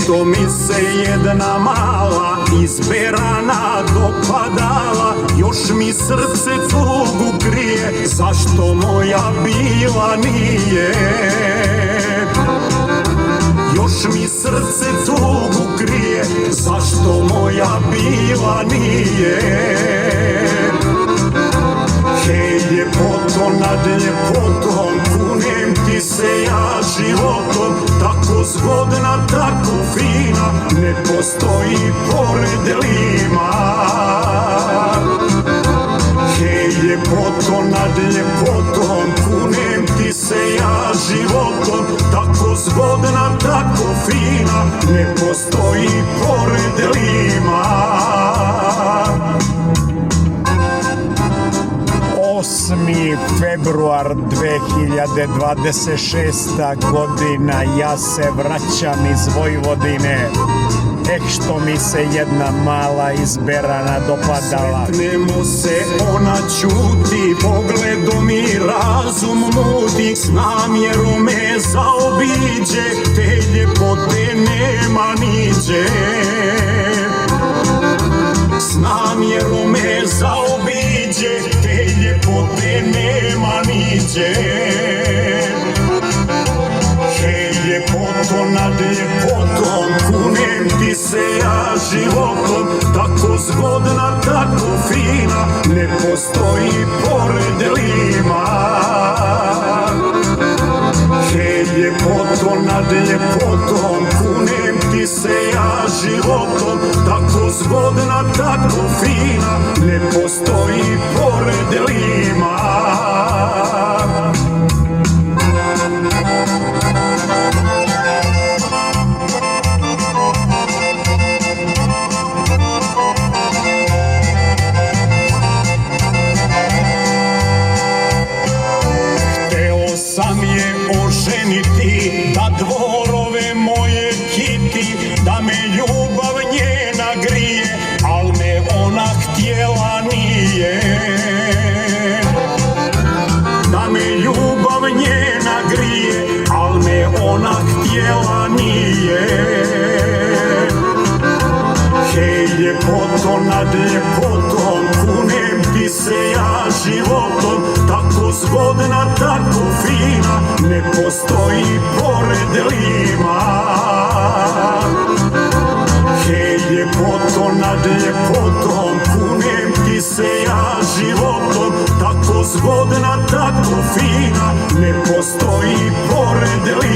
što mi se jedna mala izberana dopadala, još mi srce tugu krije, zašto moja bila nije. Još mi srce tugu krije, zašto moja bila nije. Hej ljepoto nad ljepotom, kunem ti se ja životom, tako zgodna, tako fina, ne postoji pored Lima. Hej ljepoto nad ljepotom, kunem ti se ja životom, tako zgodna, tako fina, ne postoji pored Lima. 8. februar 2026. godina, ja se vraćam iz Vojvodine. Što mi se jedna mala izberana dopadala. Sretnemo se, ona ćuti, pogledom i razum mudi, s namjerom me zaobiđe, te ljepote nema niđe. S namjerom me zaobiđe, te ljepote nema niđe. Hej ljepoto nad ljepotom, kunem ti se ja životom, tako zgodna, tako fina, ne postoji pored Lima. Hej ljepoto nad ljepotom, kunem ti se ja životom, tako zgodna, tako fina, ne postoji pored Lima. Sam je oženiti, da dvorove moje kiti, da me ljubav njena grije, al me ona htjela nije. Da me ljubav njena grije, al me ona htjela nije. Hej ljepoto nad ljepotom, kunem ti se ja životom, tako zgodna, tako fina, ne postoji pored Lima. Hej ljepoto nad ljepotom, kunem ti se ja životom, tako zgodna, tako fina, ne postoji pored Lima.